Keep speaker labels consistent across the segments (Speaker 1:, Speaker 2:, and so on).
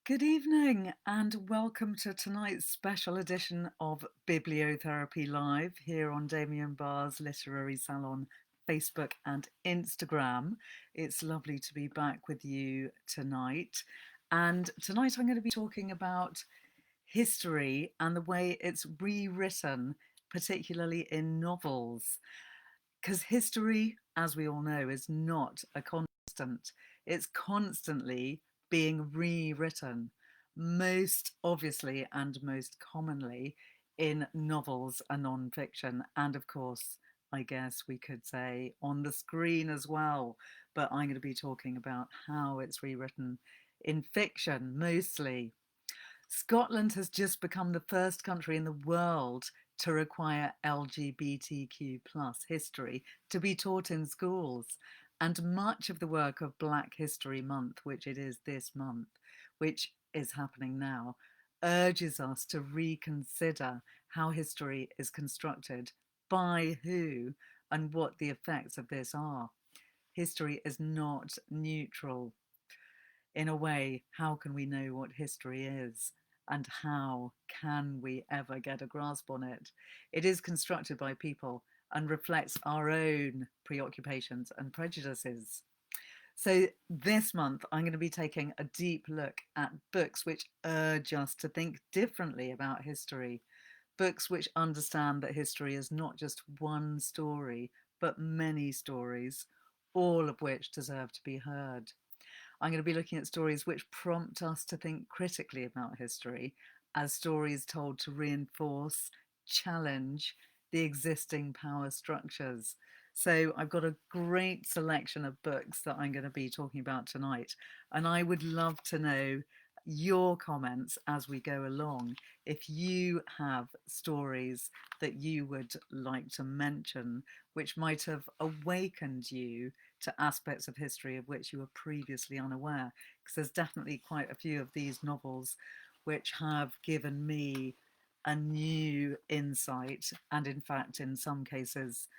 Speaker 1: Good evening and welcome to tonight's special edition of Bibliotherapy Live here on Damien Barr's Literary Salon Facebook and Instagram. It's lovely to be back with you tonight. And tonight I'm going to be talking about history and the way it's rewritten, particularly in novels. Because history, as we all know, is not a constant. It's constantly being rewritten, most obviously and most commonly in novels and non-fiction. And of course, I guess we could say on the screen as well. But I'm going to be talking about how it's rewritten in fiction mostly. Scotland has just become the first country in the world to require LGBTQ plus history to be taught in schools. And much of the work of Black History Month, which it is this month, which is happening now, urges us to reconsider how history is constructed, by who, and what the effects of this are. History is not neutral. In a way, how can we know what history is? And how can we ever get a grasp on it? It is constructed by people and reflects our own preoccupations and prejudices. So, this month, I'm going to be taking a deep look at books which urge us to think differently about history, books which understand that history is not just one story, but many stories, all of which deserve to be heard. I'm going to be looking at stories which prompt us to think critically about history as stories told to reinforce, challenge the existing power structures. So I've got a great selection of books that I'm going to be talking about tonight. And I would love to know your comments as we go along. If you have stories that you would like to mention, which might have awakened you to aspects of history of which you were previously unaware, because there's definitely quite a few of these novels which have given me a new insight, and in fact, in some cases,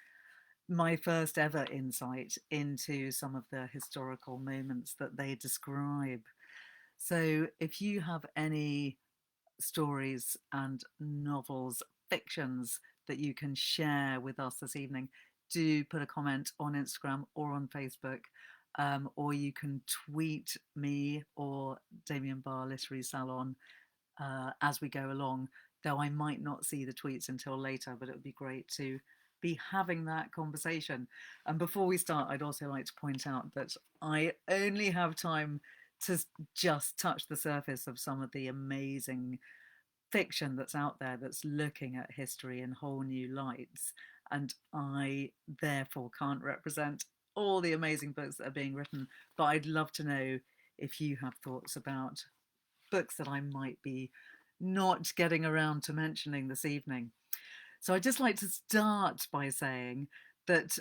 Speaker 1: my first ever insight into some of the historical moments that they describe. So, if you have any stories and novels, fictions that you can share with us this evening, do put a comment on Instagram or on Facebook, or you can tweet me or Damien Barr Literary Salon as we go along, though I might not see the tweets until later, but it would be great to be having that conversation. And before we start, I'd also like to point out that I only have time to just touch the surface of some of the amazing fiction that's out there that's looking at history in whole new lights. And I therefore can't represent all the amazing books that are being written, but I'd love to know if you have thoughts about books that I might be not getting around to mentioning this evening. So I'd just like to start by saying that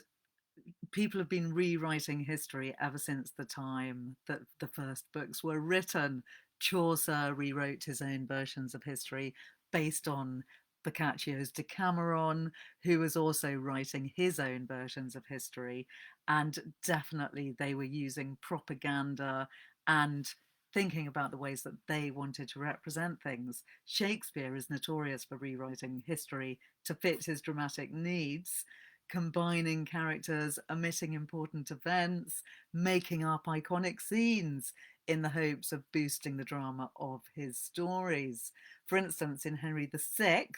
Speaker 1: people have been rewriting history ever since the time that the first books were written. Chaucer rewrote his own versions of history based on Boccaccio's Decameron, who was also writing his own versions of history. And definitely they were using propaganda and thinking about the ways that they wanted to represent things. Shakespeare is notorious for rewriting history to fit his dramatic needs, combining characters, omitting important events, making up iconic scenes in the hopes of boosting the drama of his stories. For instance, in Henry VI,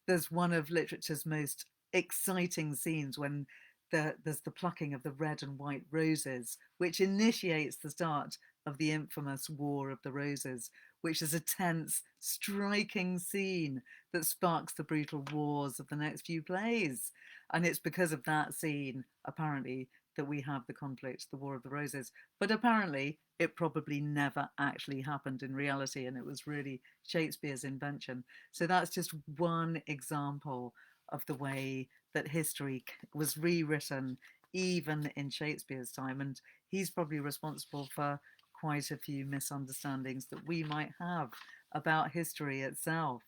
Speaker 1: there's one of literature's most exciting scenes when there's the plucking of the red and white roses, which initiates the start of the infamous War of the Roses, which is a tense, striking scene that sparks the brutal wars of the next few plays. And it's because of that scene, apparently, that we have the conflict, the War of the Roses. But apparently, it probably never actually happened in reality, and it was really Shakespeare's invention. So that's just one example of the way that history was rewritten, even in Shakespeare's time. And he's probably responsible for quite a few misunderstandings that we might have about history itself.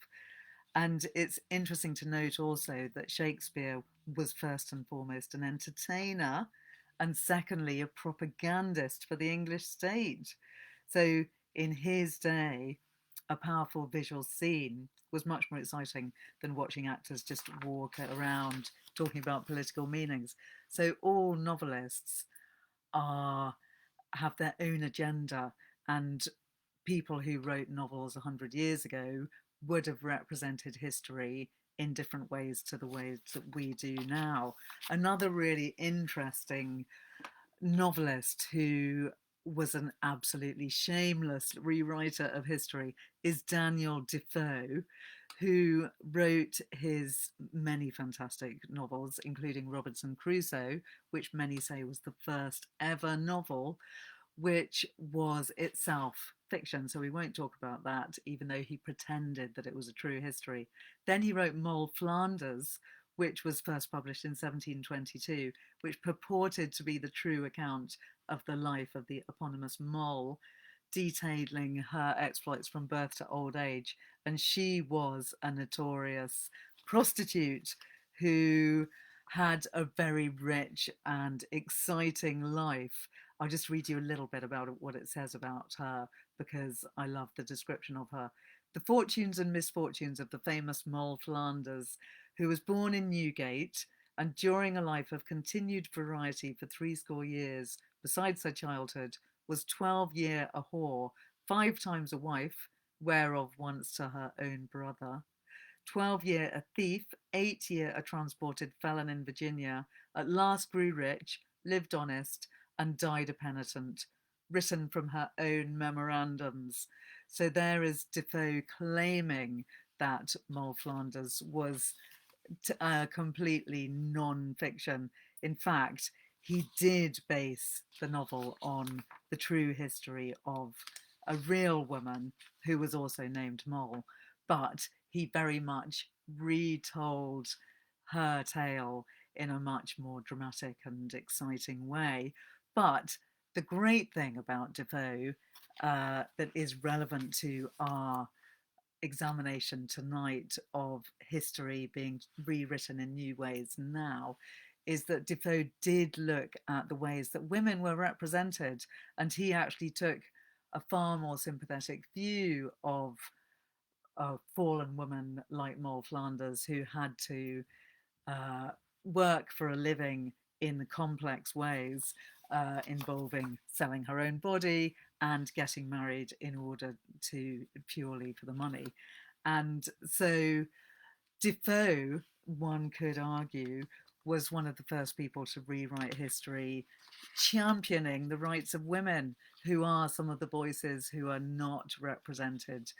Speaker 1: And it's interesting to note also that Shakespeare was first and foremost an entertainer, and secondly, a propagandist for the English state. So in his day, a powerful visual scene was much more exciting than watching actors just walk around talking about political meanings. So all novelists are have their own agenda, and people who wrote novels 100 years ago would have represented history in different ways to the ways that we do now. Another really interesting novelist who was an absolutely shameless rewriter of history is Daniel Defoe, who wrote his many fantastic novels, including Robinson Crusoe, which many say was the first ever novel, which was itself fiction. So we won't talk about that, even though he pretended that it was a true history. Then he wrote Moll Flanders, which was first published in 1722, which purported to be the true account of the life of the eponymous Moll, detailing her exploits from birth to old age. And she was a notorious prostitute who had a very rich and exciting life. I'll just read you a little bit about what it says about her, because I love the description of her. The fortunes and misfortunes of the famous Moll Flanders, who was born in Newgate, and during a life of continued variety for 60 years, besides her childhood, was 12-year a whore, 5 times a wife, whereof once to her own brother, 12-year a thief, 8-year a transported felon in Virginia, at last grew rich, lived honest, and died a penitent, written from her own memorandums. So there is Defoe claiming that Moll Flanders was completely non-fiction. In fact, he did base the novel on the true history of a real woman who was also named Moll, but he very much retold her tale in a much more dramatic and exciting way. But the great thing about Defoe that is relevant to our examination tonight of history being rewritten in new ways now is that Defoe did look at the ways that women were represented, and he actually took a far more sympathetic view of a fallen woman like Moll Flanders, who had to uh, work for a living in complex ways, involving selling her own body and getting married in order to purely for the money. And so Defoe, one could argue, was one of the first people to rewrite history, championing the rights of women, who are some of the voices who are not represented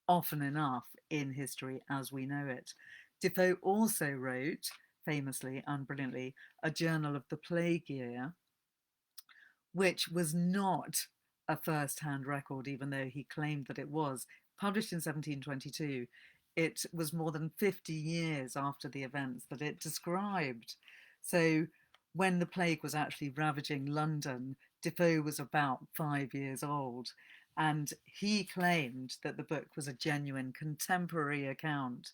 Speaker 1: often enough in history as we know it. Defoe also wrote, famously and brilliantly, a journal of the plague year, which was not a first-hand record, even though he claimed that it was. Published in 1722, it was more than 50 years after the events that it described. So when the plague was actually ravaging London, Defoe was about 5 years old, and he claimed that the book was a genuine contemporary account.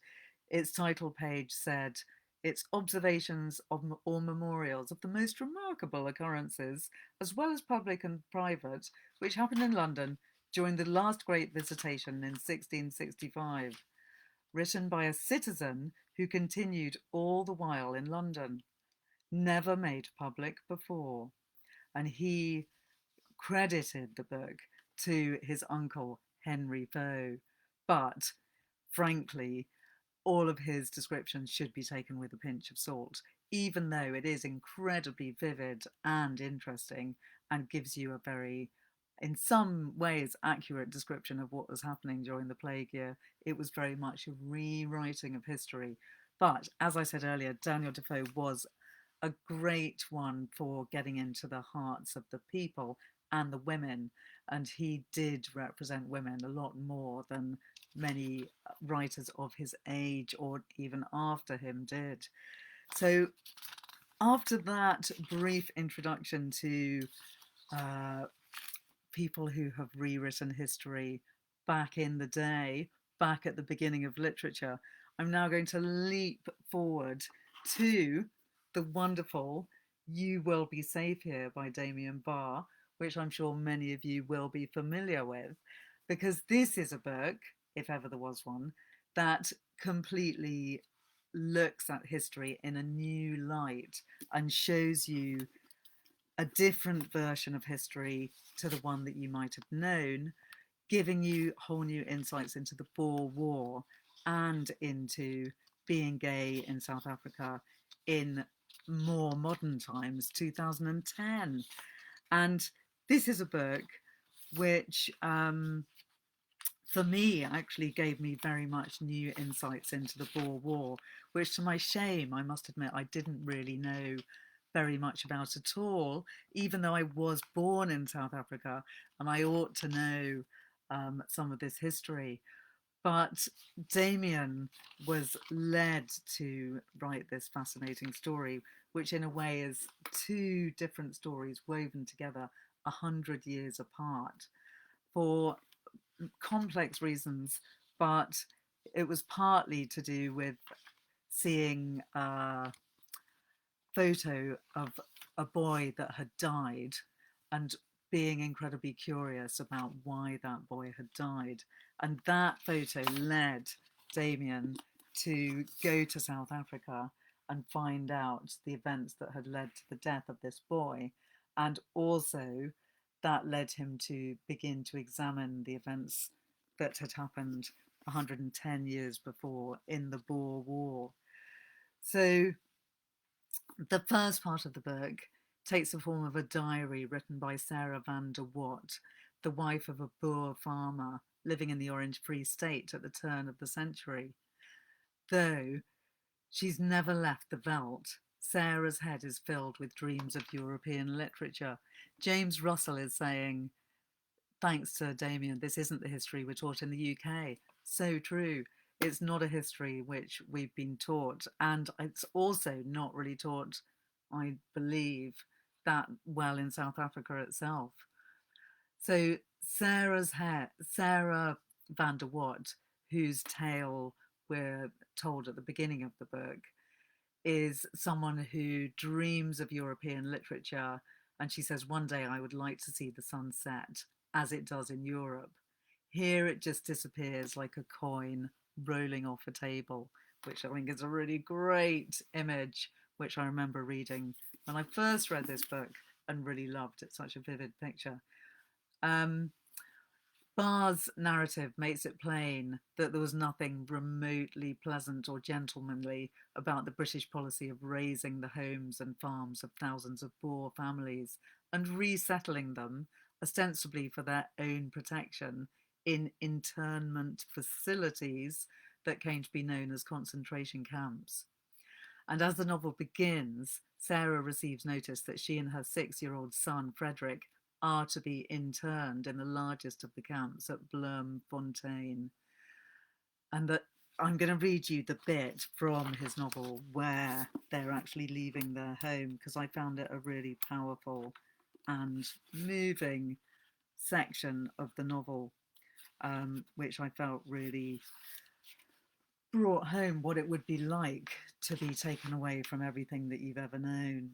Speaker 1: Its title page said, "Its observations of or memorials of the most remarkable occurrences, as well as public and private, which happened in London during the last great visitation in 1665, written by a citizen who continued all the while in London, never made public before." And he credited the book to his uncle Henry Foe. But frankly, all of his descriptions should be taken with a pinch of salt, even though it is incredibly vivid and interesting and gives you a very, in some ways, accurate description of what was happening during the plague year. It was very much a rewriting of history. But as I said earlier, Daniel Defoe was a great one for getting into the hearts of the people and the women, and he did represent women a lot more than many writers of his age or even after him did. So after that brief introduction to people who have rewritten history back in the day, back at the beginning of literature, I'm now going to leap forward to the wonderful You Will Be Safe Here by Damien Barr, which I'm sure many of you will be familiar with. because this is a book, if ever there was one, that completely looks at history in a new light and shows you a different version of history to the one that you might have known, giving you whole new insights into the Boer War and into being gay in South Africa in more modern times, 2010. And this is a book which, for me, actually gave me very much new insights into the Boer War, which, to my shame, I must admit, I didn't really know very much about at all, even though I was born in South Africa and I ought to know some of this history. But Damien was led to write this fascinating story, which in a way is two different stories woven together 100 years apart for complex reasons, but it was partly to do with seeing a photo of a boy that had died and being incredibly curious about why that boy had died. And that photo led Damien to go to South Africa and find out the events that had led to the death of this boy. And also, that led him to begin to examine the events that had happened 110 years before in the Boer War. So the first part of the book takes the form of a diary written by Sarah van der Walt, the wife of a Boer farmer living in the Orange Free State at the turn of the century. Though she's never left the veldt, Sarah's head is filled with dreams of European literature. James Russell is saying, thanks to Damien, this isn't the history we're taught in the UK. So true. It's not a history which we've been taught, and it's also not really taught, I believe, that well in South Africa itself. So Sarah van der Walt, whose tale we're told at the beginning of the book, is someone who dreams of European literature, and she says, one day I would like to see the sun set as it does in Europe. Here it just disappears like a coin rolling off a table, which I think is a really great image, which I remember reading when I first read this book and really loved. It's such a vivid picture. Barr's narrative makes it plain that there was nothing remotely pleasant or gentlemanly about the British policy of razing the homes and farms of thousands of Boer families and resettling them, ostensibly for their own protection, in internment facilities that came to be known as concentration camps. And as the novel begins, Sarah receives notice that she and her 6-year-old son, Frederick, are to be interned in the largest of the camps at Bloemfontein. And that I'm going to read you the bit from his novel where they're actually leaving their home, because I found it a really powerful and moving section of the novel, which I felt really brought home what it would be like to be taken away from everything that you've ever known.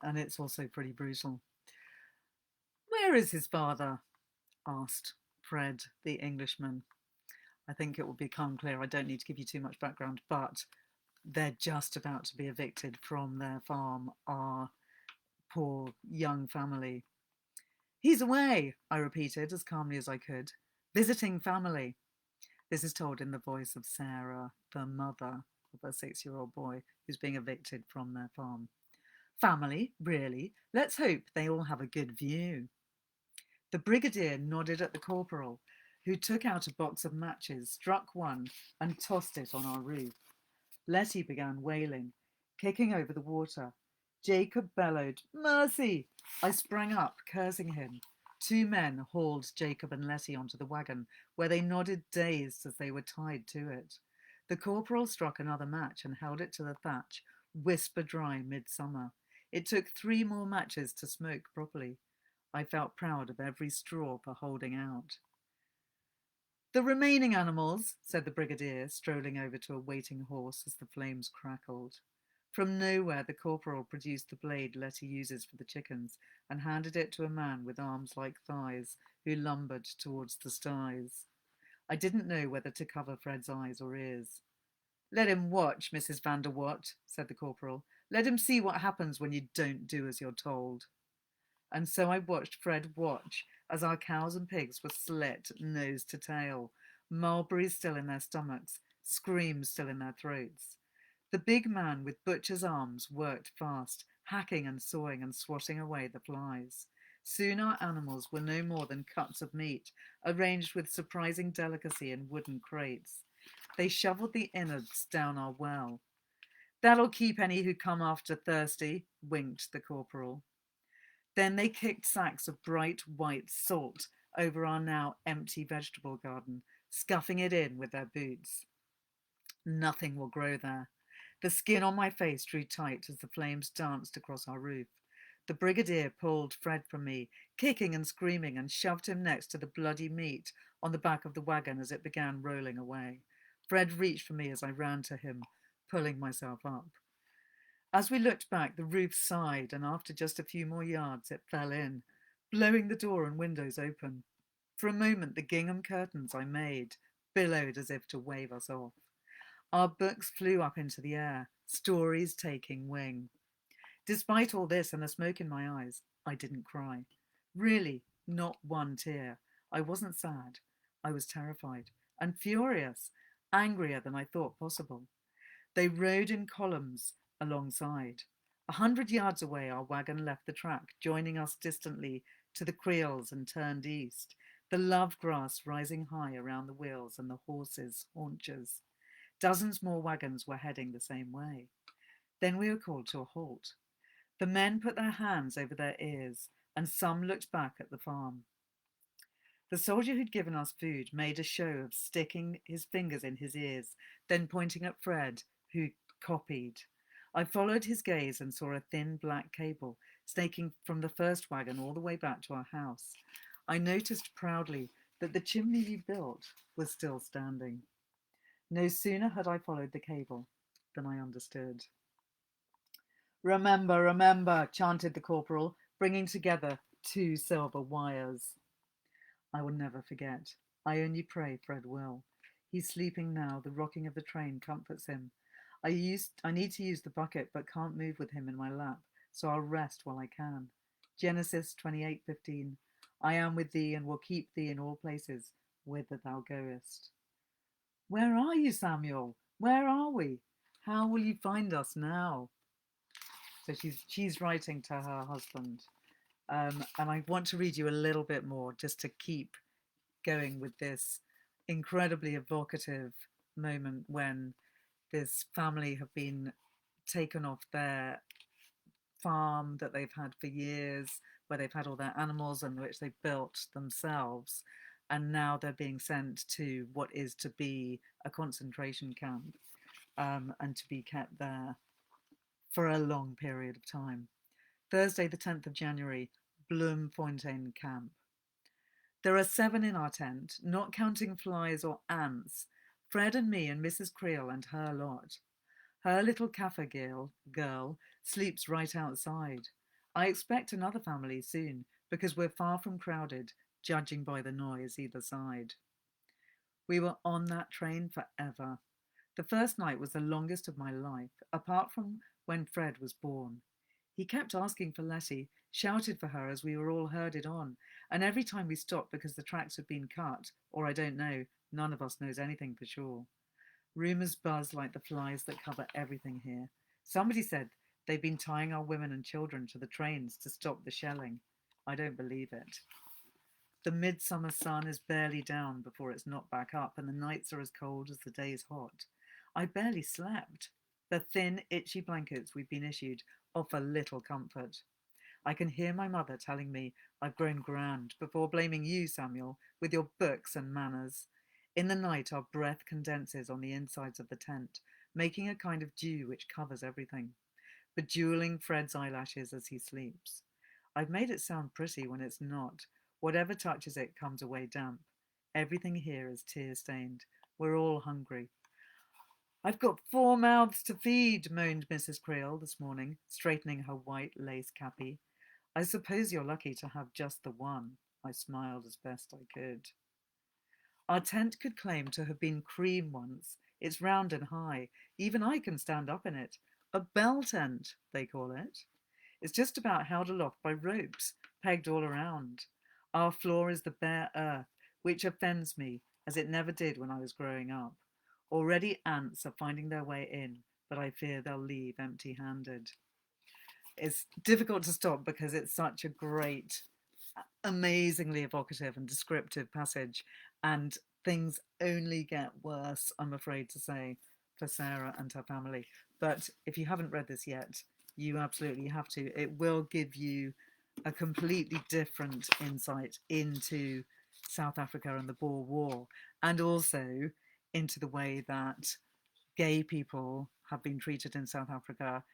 Speaker 1: And it's also pretty brutal. Where is his father? Asked Fred, the Englishman. I think it will become clear. I don't need to give you too much background, but they're just about to be evicted from their farm, our poor young family. He's away, I repeated as calmly as I could. Visiting family. This is told in the voice of Sarah, the mother of a 6-year-old boy who's being evicted from their farm. Family, really? Let's hope they all have a good view. The brigadier nodded at the corporal, who took out a box of matches, struck one, and tossed it on our roof. Letty began wailing, kicking over the water. Jacob bellowed, "Mercy!" I sprang up, cursing him. 2 men hauled Jacob and Letty onto the wagon, where they nodded dazed as they were tied to it. The corporal struck another match and held it to the thatch, whisper dry midsummer. It took 3 more matches to smoke properly. I felt proud of every straw for holding out. The remaining animals, said the brigadier, strolling over to a waiting horse as the flames crackled. From nowhere, the corporal produced the blade Letty uses for the chickens and handed it to a man with arms like thighs who lumbered towards the sties. I didn't know whether to cover Fred's eyes or ears. "Let him watch, Mrs. van der Watt," said the corporal. "Let him see what happens when you don't do as you're told." And so I watched Fred watch as our cows and pigs were slit nose to tail, mulberries still in their stomachs, screams still in their throats. The big man with butcher's arms worked fast, hacking and sawing and swatting away the flies. Soon our animals were no more than cuts of meat, arranged with surprising delicacy in wooden crates. They shovelled the innards down our well. "That'll keep any who come after thirsty," winked the corporal. Then they kicked sacks of bright white salt over our now empty vegetable garden, scuffing it in with their boots. Nothing will grow there. The skin on my face drew tight as the flames danced across our roof. The brigadier pulled Fred from me, kicking and screaming, and shoved him next to the bloody meat on the back of the wagon as it began rolling away. Fred reached for me as I ran to him, pulling myself up. As we looked back, the roof sighed, and after just a few more yards, it fell in, blowing the door and windows open. For a moment, the gingham curtains I made billowed as if to wave us off. Our books flew up into the air, stories taking wing. Despite all this and the smoke in my eyes, I didn't cry. Really, not one tear. I wasn't sad. I was terrified and furious, angrier than I thought possible. They rode in columns alongside. 100 yards away, our wagon left the track, joining us distantly to the creels and turned east, the love grass rising high around the wheels and the horses' haunches. Dozens more wagons were heading the same way. Then we were called to a halt. The men put their hands over their ears, and some looked back at the farm. The soldier who'd given us food made a show of sticking his fingers in his ears, then pointing at Fred, who copied. I followed his gaze and saw a thin black cable snaking from the first wagon all the way back to our house. I noticed proudly that the chimney you built was still standing. No sooner had I followed the cable than I understood. "Remember, remember," chanted the corporal, bringing together 2 silver wires. I will never forget. I only pray Fred will. He's sleeping now. The rocking of the train comforts him. I need to use the bucket, but can't move with him in my lap, so I'll rest while I can. Genesis 28:15. I am with thee and will keep thee in all places, whither thou goest. Where are you, Samuel? Where are we? How will you find us now? So she's writing to her husband. And I want to read you a little bit more just to keep going with this incredibly evocative moment when this family have been taken off their farm that they've had for years, where they've had all their animals and which they built themselves. And now they're being sent to what is to be a concentration camp, and to be kept there for a long period of time. Thursday, the 10th of January, Bloemfontein camp. There are 7 in our tent, not counting flies or ants. Fred and me and Mrs. Creel and her lot. Her little Kaffir girl sleeps right outside. I expect another family soon, because we're far from crowded, judging by the noise either side. We were on that train forever. The first night was the longest of my life, apart from when Fred was born. He kept asking for Letty, shouted for her as we were all herded on, and every time we stopped because the tracks had been cut, or I don't know, none of us knows anything for sure. Rumours buzz like the flies that cover everything here. Somebody said they've been tying our women and children to the trains to stop the shelling. I don't believe it. The midsummer sun is barely down before it's not back up, and the nights are as cold as the days hot. I barely slept. The thin, itchy blankets we've been issued offer little comfort. I can hear my mother telling me I've grown grand before blaming you, Samuel, with your books and manners. In the night, our breath condenses on the insides of the tent, making a kind of dew which covers everything, bejeweling Fred's eyelashes as he sleeps. I've made it sound pretty when it's not. Whatever touches it comes away damp. Everything here is tear-stained. We're all hungry. I've got 4 mouths to feed, moaned Mrs. Creole this morning, straightening her white lace cappy. I suppose you're lucky to have just the one. I smiled as best I could. Our tent could claim to have been cream once. It's round and high. Even I can stand up in it. A bell tent, they call it. It's just about held aloft by ropes, pegged all around. Our floor is the bare earth, which offends me, as it never did when I was growing up. Already ants are finding their way in, but I fear they'll leave empty-handed. It's difficult to stop because it's such a great, amazingly evocative and descriptive passage, and things only get worse, I'm afraid to say, for Sarah and her family. But if you haven't read this yet, you absolutely have to. It will give you a completely different insight into South Africa and the Boer War, and also into the way that gay people have been treated in South Africa,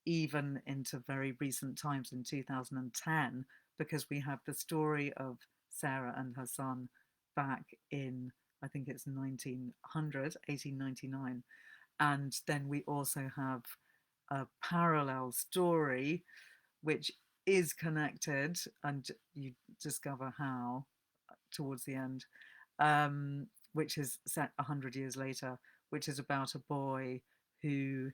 Speaker 1: even into very recent times in 2010, because we have the story of Sarah and her son back in, I think it's 1900, 1899. And then we also have a parallel story, which is connected, and you discover how towards the end, which is set 100 years later, which is about a boy who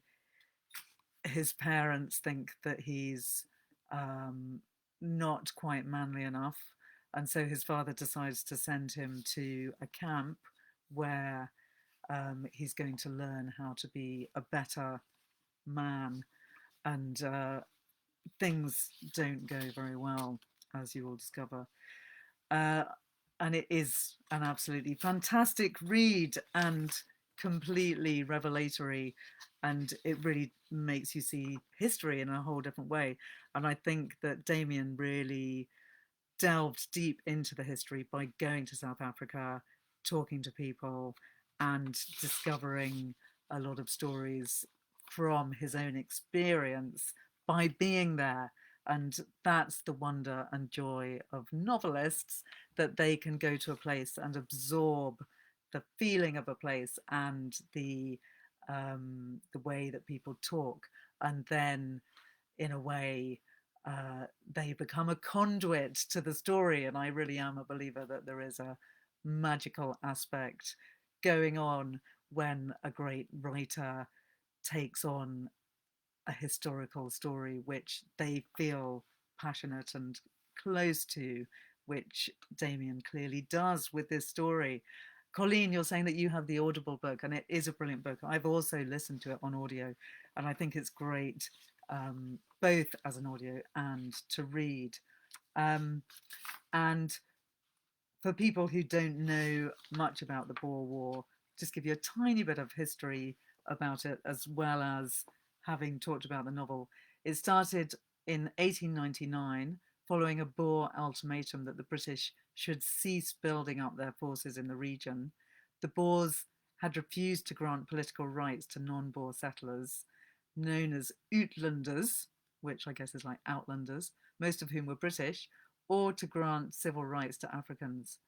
Speaker 1: his parents think that he's not quite manly enough. And so his father decides to send him to a camp where he's going to learn how to be a better man. And things don't go very well, as you will discover. Uh, and it is an absolutely fantastic read and completely revelatory, and it really makes you see history in a whole different way. And I think that Damien really delved deep into the history by going to South Africa, talking to people, and discovering a lot of stories from his own experience by being there. And that's the wonder and joy of novelists, that they can go to a place and absorb the feeling of a place and the way that people talk, and then in a way they become a conduit to the story. And I really am a believer that there is a magical aspect going on when a great writer takes on a historical story which they feel passionate and close to, which Damien clearly does with this story. Colleen, you're saying that you have the Audible book, and it is a brilliant book. I've also listened to it on audio, and I think it's great, both as an audio and to read. And for people who don't know much about the Boer War, just give you a tiny bit of history about it, as well as having talked about the novel. It started in 1899, following a Boer ultimatum that the British should cease building up their forces in the region. The Boers had refused to grant political rights to non-Boer settlers, known as Uitlanders, which I guess is like Outlanders, most of whom were British, or to grant civil rights to Africans.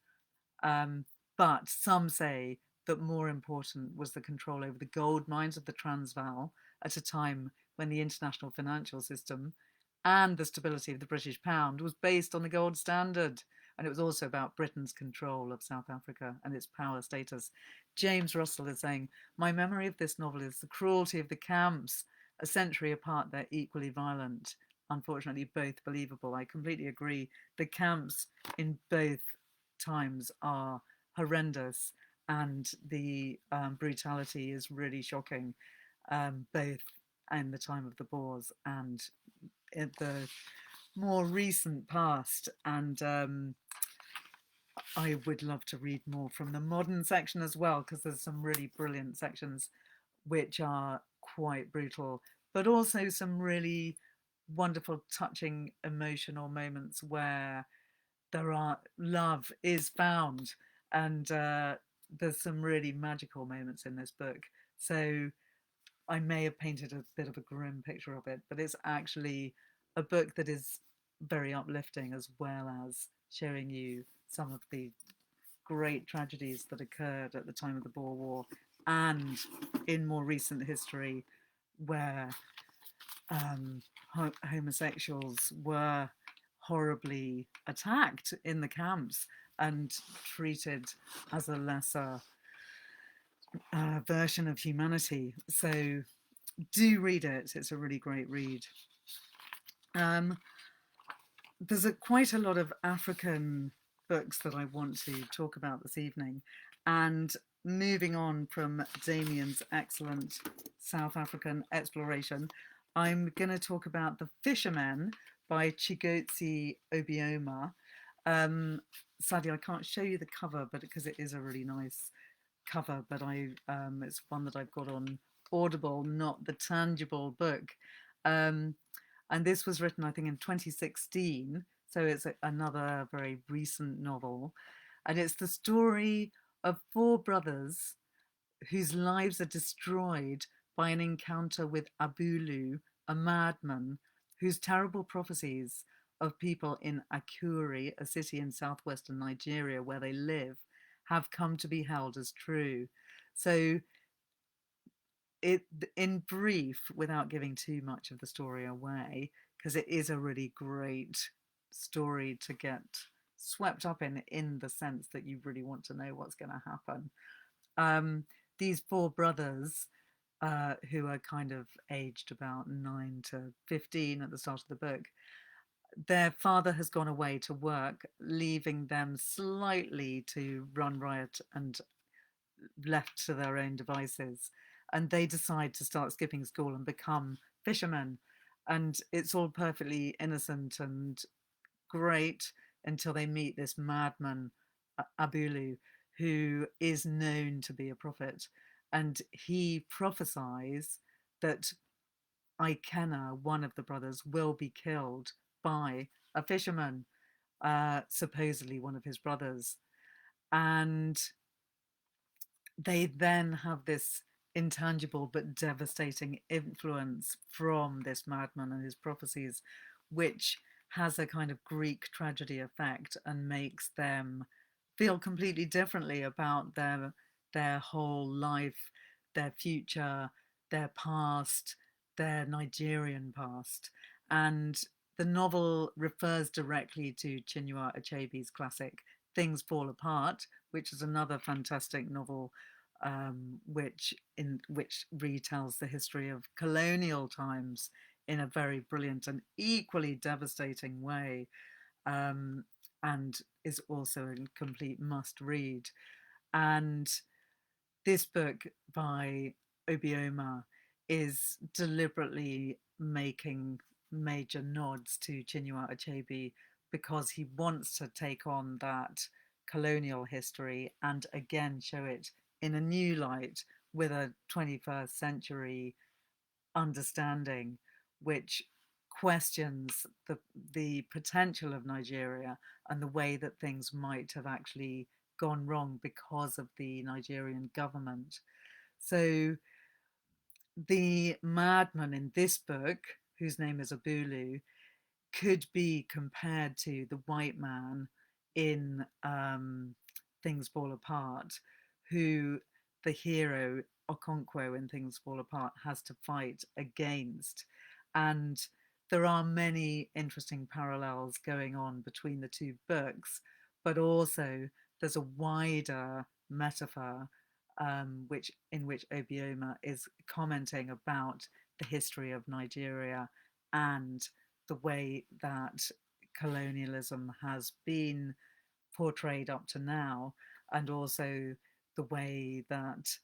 Speaker 1: Um, but some say that more important was the control over the gold mines of the Transvaal at a time when the international financial system and the stability of the British pound was based on the gold standard. And it was also about Britain's control of South Africa and its power status. James Russell is saying, my memory of this novel is the cruelty of the camps. A century apart, they're equally violent. Unfortunately, both believable. I completely agree. The camps in both times are horrendous, and the brutality is really shocking, both in the time of the Boers and in the more recent past. And I would love to read more from the modern section as well, because there's some really brilliant sections which are quite brutal, but also some really wonderful, touching, emotional moments where there are love is found, and there's some really magical moments in this book. So I may have painted a bit of a grim picture of it, but it's actually a book that is very uplifting, as well as showing you some of the great tragedies that occurred at the time of the Boer War and in more recent history where homosexuals were horribly attacked in the camps and treated as a lesser version of humanity. So do read it. It's a really great read. There's quite a lot of African books that I want to talk about this evening. And moving on from Damien's excellent South African exploration, I'm going to talk about The Fisherman by Chigozie Obioma. Sadly, I can't show you the cover, but because it is a really nice cover, but it's one that I've got on Audible, not the tangible book. And this was written, I think, in 2016. So it's another very recent novel. And it's the story of four brothers whose lives are destroyed by an encounter with Abulu, a madman, whose terrible prophecies of people in Akure, a city in southwestern Nigeria where they live, have come to be held as true. So in brief, without giving too much of the story away, because it is a really great story to get swept up in the sense that you really want to know what's going to happen. These four brothers, who are kind of aged about 9 to 15 at the start of the book, their father has gone away to work, leaving them slightly to run riot and left to their own devices. And they decide to start skipping school and become fishermen. And it's all perfectly innocent and great until they meet this madman, Abulu, who is known to be a prophet. And he prophesies that Ikenna, one of the brothers, will be killed by a fisherman, supposedly one of his brothers. And they then have this intangible but devastating influence from this madman and his prophecies, which has a kind of Greek tragedy effect and makes them feel completely differently about their whole life, their future, their past, their Nigerian past. And the novel refers directly to Chinua Achebe's classic Things Fall Apart, which is another fantastic novel, which retells the history of colonial times in a very brilliant and equally devastating way, and is also a complete must read. And this book by Obioma is deliberately making major nods to Chinua Achebe because he wants to take on that colonial history and again show it in a new light with a 21st century understanding, which questions the potential of Nigeria and the way that things might have actually gone wrong because of the Nigerian government. So the madman in this book, whose name is Abulu, could be compared to the white man in Things Fall Apart, who the hero Okonkwo in Things Fall Apart has to fight against. And there are many interesting parallels going on between the two books, but also there's a wider metaphor, in which Obioma is commenting about the history of Nigeria and the way that colonialism has been portrayed up to now, and also the way that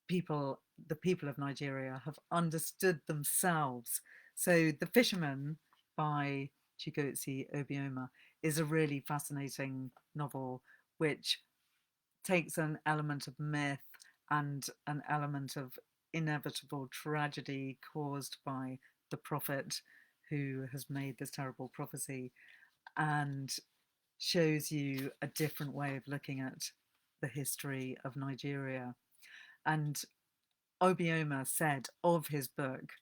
Speaker 1: the people of Nigeria have understood themselves. So The Fisherman by Chigozie Obioma is a really fascinating novel which takes an element of myth and an element of inevitable tragedy caused by the prophet who has made this terrible prophecy, and shows you a different way of looking at the history of Nigeria. And Obioma said of his book,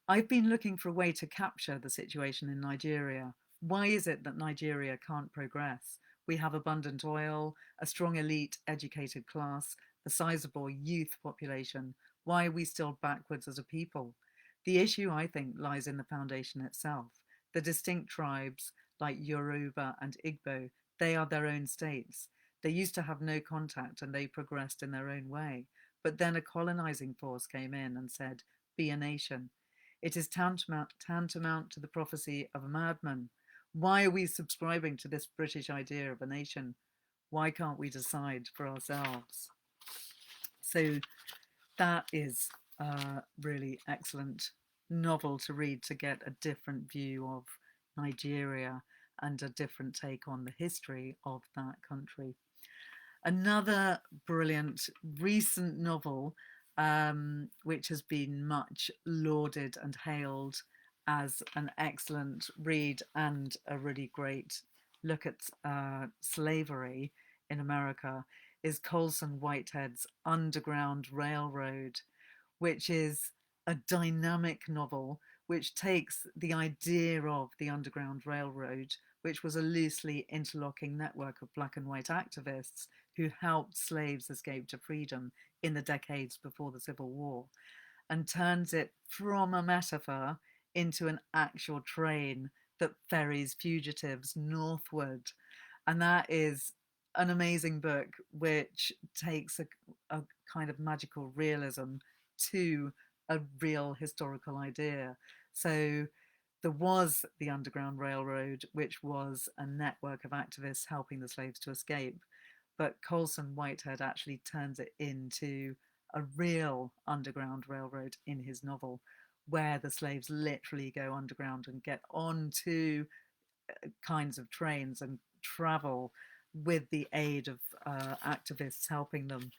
Speaker 1: "I've been looking for a way to capture the situation in Nigeria. Why is it that Nigeria can't progress? We have abundant oil, a strong elite educated class, a sizable youth population. Why are we still backwards as a people? The issue, I think, lies in the foundation itself. The distinct tribes like Yoruba and Igbo, they are their own states. They used to have no contact and they progressed in their own way. But then a colonizing force came in and said, be a nation. It is tantamount to the prophecy of a madman. Why are we subscribing to this British idea of a nation? Why can't we decide for ourselves? So that is a really excellent novel to read to get a different view of Nigeria and a different take on the history of that country. Another brilliant recent novel, which has been much lauded and hailed as an excellent read and a really great look at slavery in America, is Colson Whitehead's Underground Railroad, which is a dynamic novel which takes the idea of the Underground Railroad, which was a loosely interlocking network of black and white activists who helped slaves escape to freedom in the decades before the Civil War, and turns it from a metaphor into an actual train that ferries fugitives northward. And that is an amazing book which takes a kind of magical realism to a real historical idea. So there was the Underground Railroad, which was a network of activists helping the slaves to escape. But Colson Whitehead actually turns it into a real Underground Railroad in his novel, where the slaves literally go underground and get onto kinds of trains and travel with the aid of activists helping them.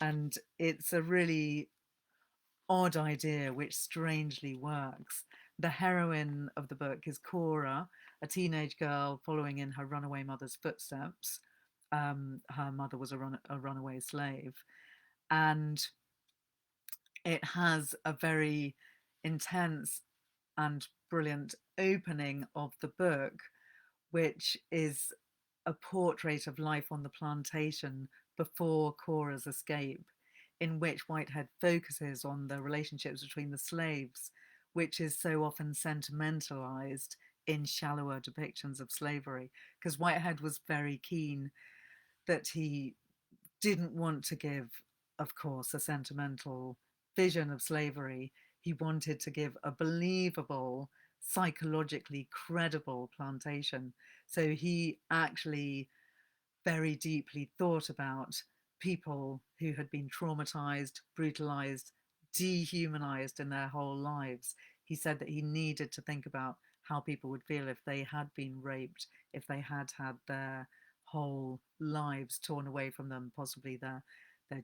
Speaker 1: And it's a really odd idea which strangely works. The heroine of the book is Cora, a teenage girl following in her runaway mother's footsteps. Her mother was a runaway slave. And it has a very intense and brilliant opening of the book, which is a portrait of life on the plantation before Cora's escape, in which Whitehead focuses on the relationships between the slaves, which is so often sentimentalized in shallower depictions of slavery. Because Whitehead was very keen that he didn't want to give, of course, a sentimental vision of slavery. He wanted to give a believable, psychologically credible plantation. So he actually very deeply thought about people who had been traumatized, brutalized, dehumanized in their whole lives. He said that he needed to think about how people would feel if they had been raped, if they had had their whole lives torn away from them, possibly their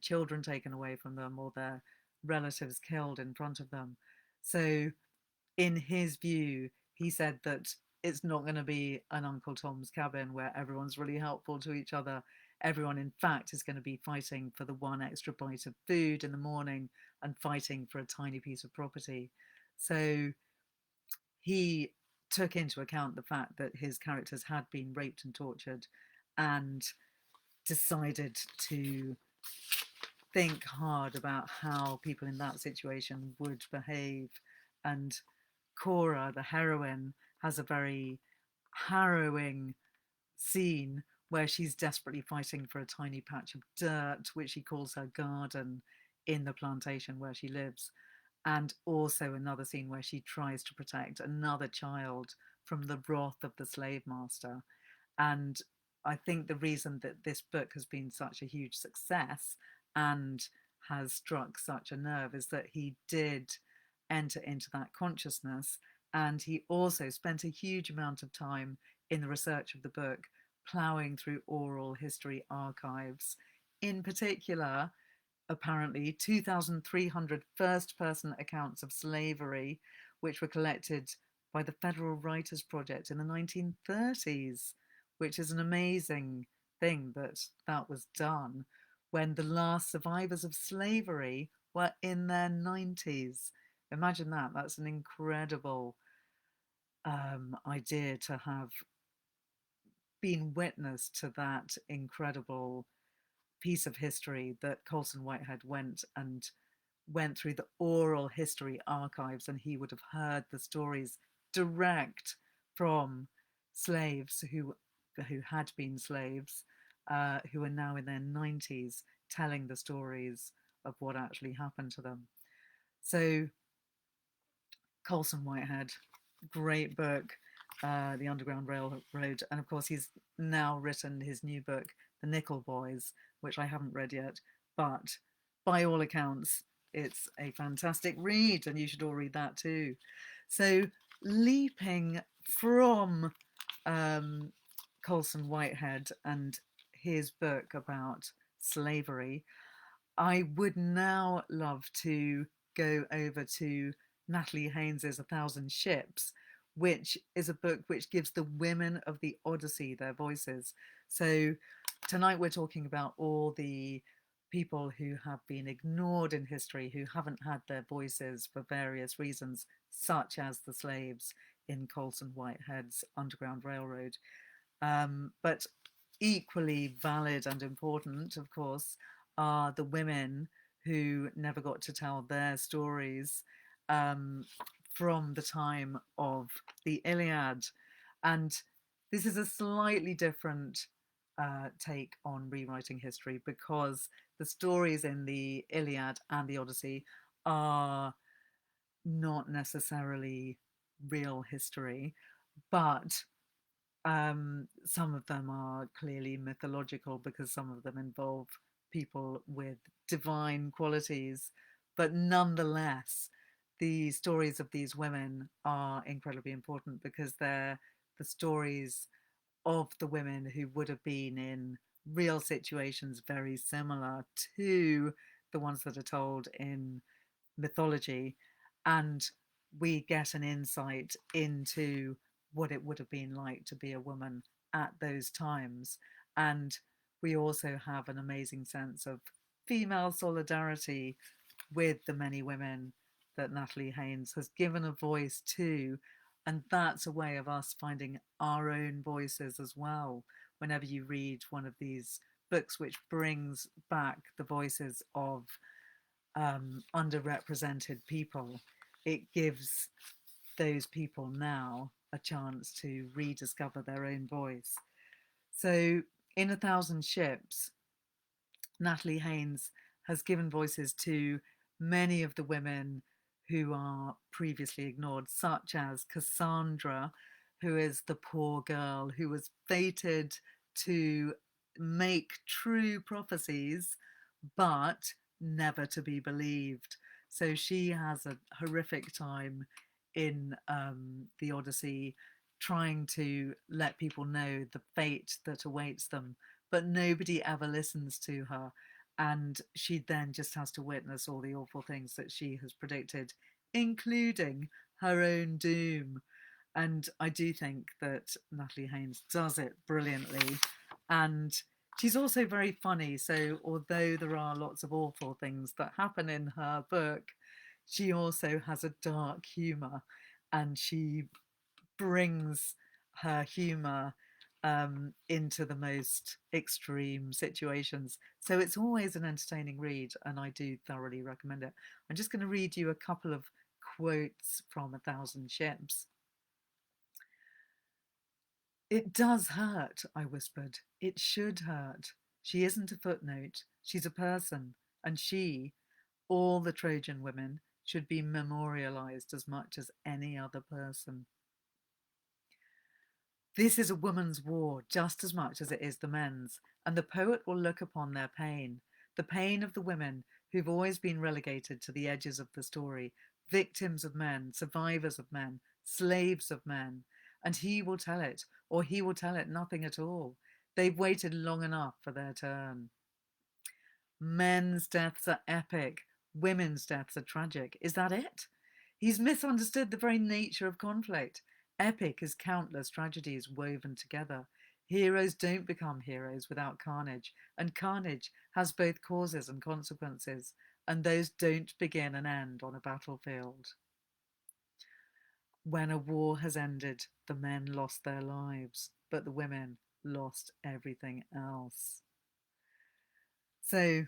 Speaker 1: children taken away from them or their relatives killed in front of them. So in his view, he said that it's not going to be an Uncle Tom's Cabin where everyone's really helpful to each other. Everyone, in fact, is going to be fighting for the one extra bite of food in the morning and fighting for a tiny piece of property. So he took into account the fact that his characters had been raped and tortured and decided to think hard about how people in that situation would behave. And Cora, the heroine, has a very harrowing scene where she's desperately fighting for a tiny patch of dirt, which she calls her garden, in the plantation where she lives. And also another scene where she tries to protect another child from the wrath of the slave master. And I think the reason that this book has been such a huge success and has struck such a nerve is that he did enter into that consciousness. And he also spent a huge amount of time in the research of the book, ploughing through oral history archives. In particular, apparently 2,300 first person accounts of slavery, which were collected by the Federal Writers Project in the 1930s, which is an amazing thing that that was done when the last survivors of slavery were in their 90s. Imagine that. That's an incredible idea to have been witness to that incredible piece of history that Colson Whitehead went through the oral history archives, and he would have heard the stories direct from slaves who had been slaves, who are now in their 90s, telling the stories of what actually happened to them. So Colson Whitehead, great book, The Underground Railroad. And of course, he's now written his new book, The Nickel Boys, which I haven't read yet, but by all accounts, it's a fantastic read, and you should all read that too. So, leaping from Colson Whitehead and his book about slavery, I would now love to go over to Natalie Haynes's A Thousand Ships, which is a book which gives the women of the Odyssey their voices. So tonight we're talking about all the people who have been ignored in history, who haven't had their voices for various reasons, such as the slaves in Colson Whitehead's Underground Railroad. But equally valid and important, of course, are the women who never got to tell their stories from the time of the Iliad. And this is a slightly different take on rewriting history, because the stories in the Iliad and the Odyssey are not necessarily real history, but some of them are clearly mythological because some of them involve people with divine qualities. But nonetheless, the stories of these women are incredibly important because they're the stories of the women who would have been in real situations very similar to the ones that are told in mythology. And we get an insight into what it would have been like to be a woman at those times. And we also have an amazing sense of female solidarity with the many women that Natalie Haynes has given a voice to. And that's a way of us finding our own voices as well. Whenever you read one of these books which brings back the voices of underrepresented people, it gives those people now a chance to rediscover their own voice. So in A Thousand Ships, Natalie Haynes has given voices to many of the women who are previously ignored, such as Cassandra, who is the poor girl who was fated to make true prophecies, but never to be believed. So she has a horrific time in the Odyssey, trying to let people know the fate that awaits them, but nobody ever listens to her. And she then just has to witness all the awful things that she has predicted, including her own doom. And I do think that Natalie Haynes does it brilliantly. And she's also very funny. So although there are lots of awful things that happen in her book, she also has a dark humour, and she brings her humour into the most extreme situations. So it's always an entertaining read, and I do thoroughly recommend it. I'm just going to read you a couple of quotes from A Thousand Ships. "It does hurt," I whispered. "It should hurt. She isn't a footnote. She's a person. And she, all the Trojan women, should be memorialized as much as any other person. This is a woman's war just as much as it is the men's, and the poet will look upon their pain, the pain of the women who've always been relegated to the edges of the story, victims of men, survivors of men, slaves of men, and he will tell it, or he will tell it nothing at all. They've waited long enough for their turn. Men's deaths are epic, women's deaths are tragic. Is that it? He's misunderstood the very nature of conflict. Epic is countless tragedies woven together. Heroes don't become heroes without carnage, and carnage has both causes and consequences, and those don't begin and end on a battlefield. When a war has ended, the men lost their lives, but the women lost everything else." So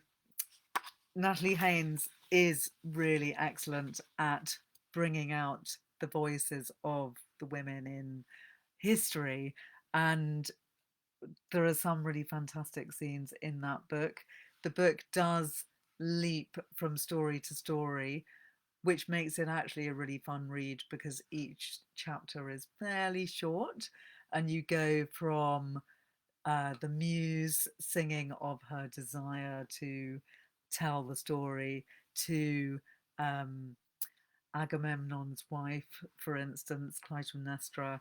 Speaker 1: Natalie Haynes is really excellent at bringing out the voices of the women in history, and there are some really fantastic scenes in that book. The book does leap from story to story, which makes it actually a really fun read because each chapter is fairly short, and you go from the muse singing of her desire to tell the story to um, Agamemnon's wife, for instance, Clytemnestra,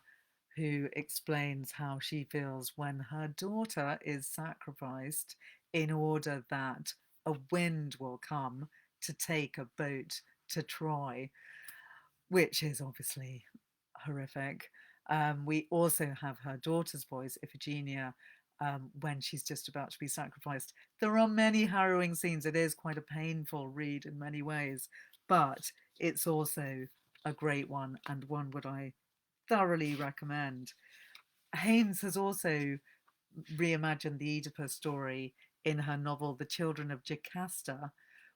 Speaker 1: who explains how she feels when her daughter is sacrificed in order that a wind will come to take a boat to Troy, which is obviously horrific. We also have her daughter's voice, Iphigenia, when she's just about to be sacrificed. There are many harrowing scenes. It is quite a painful read in many ways, but it's also a great one and one would I thoroughly recommend. Haynes has also reimagined the Oedipus story in her novel The Children of Jocasta,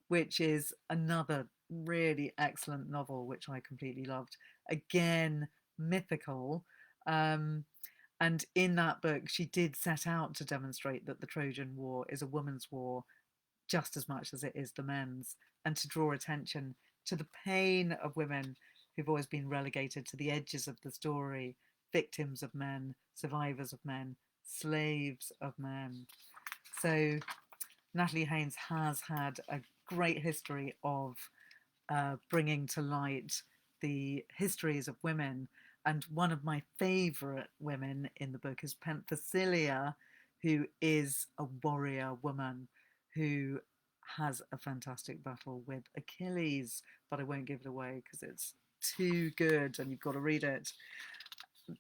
Speaker 1: which is another really excellent novel, which I completely loved. Again, mythical. Um, and in that book, she did set out to demonstrate that the Trojan War is a woman's war just as much as it is the men's, and to draw attention to the pain of women who've always been relegated to the edges of the story, victims of men, survivors of men, slaves of men. So Natalie Haynes has had a great history of bringing to light the histories of women. And one of my favourite women in the book is Penthesilea, who is a warrior woman who has a fantastic battle with Achilles, but I won't give it away because it's too good and you've got to read it.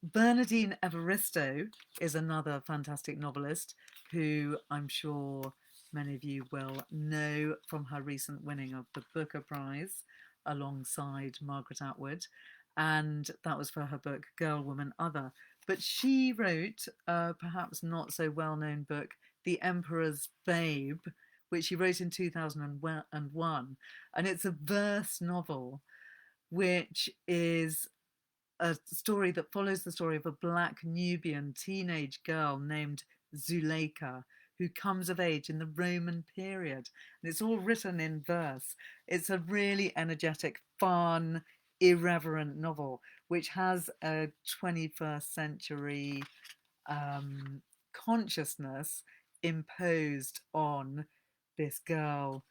Speaker 1: Bernardine Evaristo is another fantastic novelist who I'm sure many of you will know from her recent winning of the Booker Prize alongside Margaret Atwood, and that was for her book Girl, Woman, Other. But she wrote a perhaps not so well-known book, The Emperor's Babe, which she wrote in 2001, and it's a verse novel which is a story that follows the story of a black Nubian teenage girl named Zuleika, who comes of age in the Roman period. And it's all written in verse. It's a really energetic, fun, irreverent novel, which has a 21st century consciousness imposed on this girl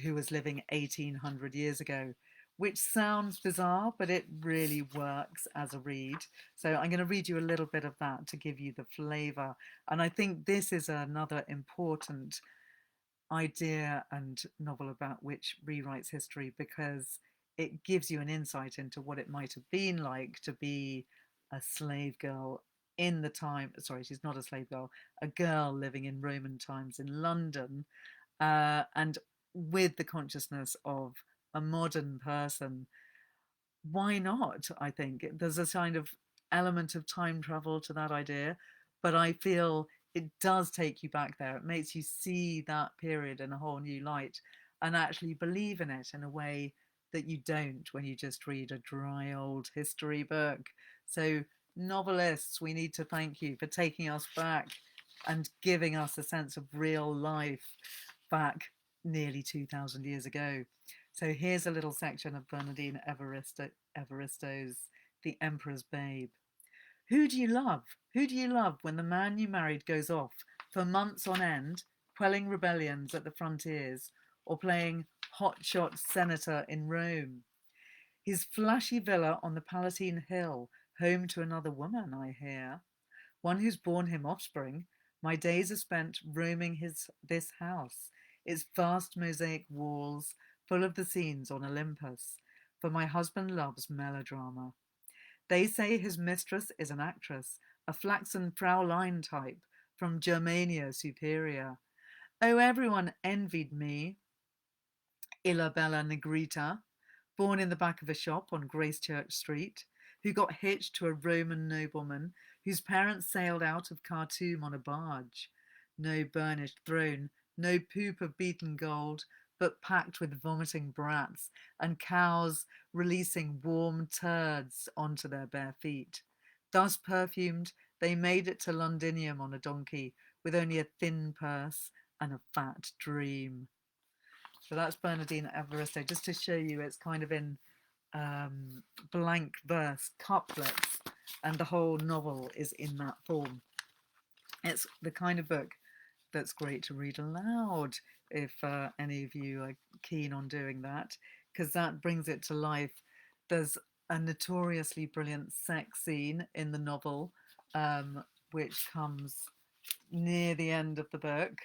Speaker 1: who was living 1800 years ago, which sounds bizarre, but it really works as a read. So I'm going to read you a little bit of that to give you the flavour. And I think this is another important idea and novel about which rewrites history, because it gives you an insight into what it might have been like to be a slave girl in the time. Sorry, she's not a slave girl, a girl living in Roman times in London, and with the consciousness of a modern person. Why not? I think there's a kind of element of time travel to that idea, but I feel it does take you back there. It makes you see that period in a whole new light and actually believe in it in a way that you don't when you just read a dry old history book. So, novelists, we need to thank you for taking us back and giving us a sense of real life back nearly 2,000 years ago. So here's a little section of Bernardine Evaristo's The Emperor's Babe. Who do you love? Who do you love when the man you married goes off for months on end, quelling rebellions at the frontiers or playing hotshot senator in Rome? His flashy villa on the Palatine Hill, home to another woman, I hear. One who's borne him offspring. My days are spent roaming this house, its vast mosaic walls full of the scenes on Olympus, for my husband loves melodrama. They say his mistress is an actress, a flaxen Fraulein type from Germania Superior. Oh, everyone envied me, Illa Bella Negrita, born in the back of a shop on Gracechurch Street, who got hitched to a Roman nobleman whose parents sailed out of Khartoum on a barge. No burnished throne, no poop of beaten gold, but packed with vomiting brats, and cows releasing warm turds onto their bare feet. Thus perfumed, they made it to Londinium on a donkey, with only a thin purse and a fat dream. So that's Bernardine Evaristo, just to show you it's kind of in blank verse, couplets, and the whole novel is in that form. It's the kind of book that's great to read aloud if any of you are keen on doing that, because that brings it to life. There's a notoriously brilliant sex scene in the novel, which comes near the end of the book,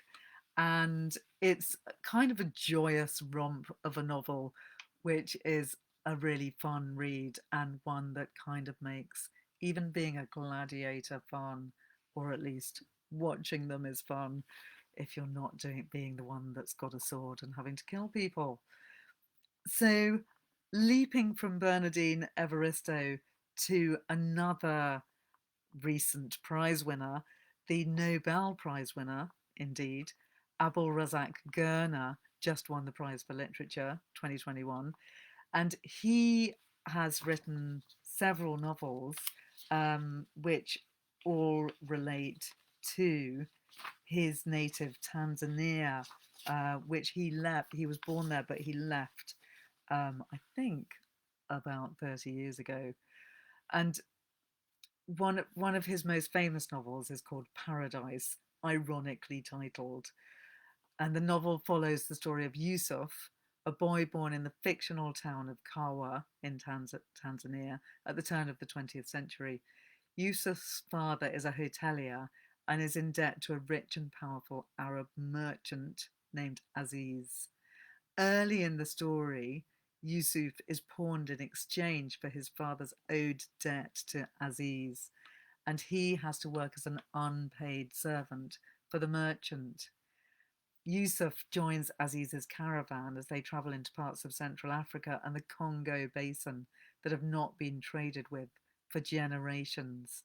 Speaker 1: and it's kind of a joyous romp of a novel, which is a really fun read and one that kind of makes even being a gladiator fun, or at least watching them is fun if you're not being the one that's got a sword and having to kill people. So, leaping from Bernardine Evaristo to another recent prize winner, the Nobel Prize winner, indeed, Abul Razak Gurna, just won the Prize for Literature 2021. And he has written several novels which all relate to his native Tanzania, which he left. He was born there, but he left, I think, about 30 years ago. And one of his most famous novels is called Paradise, ironically titled. And the novel follows the story of Yusuf, a boy born in the fictional town of Kawa in Tanzania at the turn of the 20th century. Yusuf's father is a hotelier and is in debt to a rich and powerful Arab merchant named Aziz. Early in the story, Yusuf is pawned in exchange for his father's owed debt to Aziz, and he has to work as an unpaid servant for the merchant. Yusuf joins Aziz's caravan as they travel into parts of Central Africa and the Congo basin that have not been traded with for generations.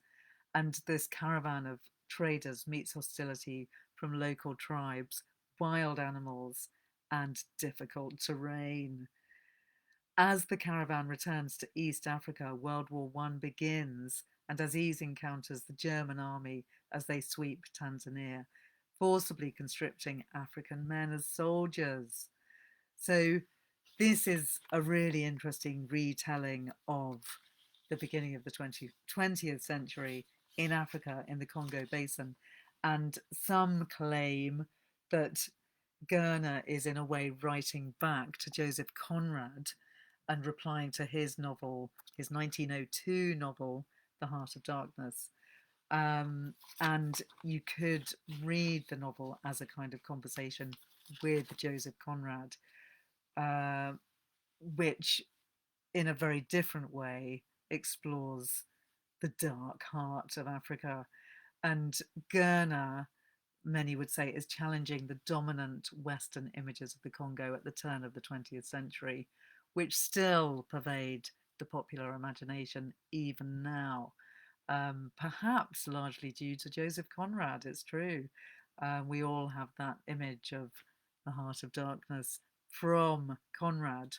Speaker 1: And this caravan of traders meets hostility from local tribes, wild animals, and difficult terrain. As the caravan returns to East Africa, World War I begins, and Aziz encounters the German army as they sweep Tanzania, forcibly conscripting African men as soldiers. So this is a really interesting retelling of the beginning of the 20th century in Africa, in the Congo Basin. And some claim that Gurner is in a way writing back to Joseph Conrad and replying to his novel, his 1902 novel, The Heart of Darkness. And you could read the novel as a kind of conversation with Joseph Conrad, which in a very different way explores the dark heart of Africa. And Gurner, many would say, is challenging the dominant Western images of the Congo at the turn of the 20th century, which still pervade the popular imagination even now. Perhaps largely due to Joseph Conrad, it's true. We all have that image of the Heart of Darkness from Conrad,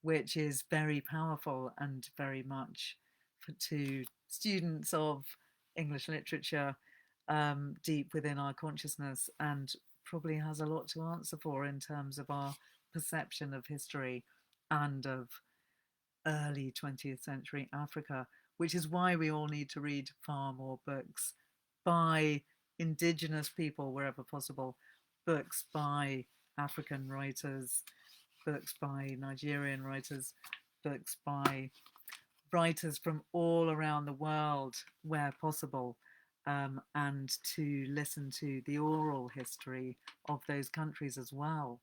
Speaker 1: which is very powerful and very much to students of English literature, deep within our consciousness, and probably has a lot to answer for in terms of our perception of history and of early 20th century Africa, which is why we all need to read far more books by indigenous people wherever possible, books by African writers, books by Nigerian writers, books by writers from all around the world where possible, and to listen to the oral history of those countries as well.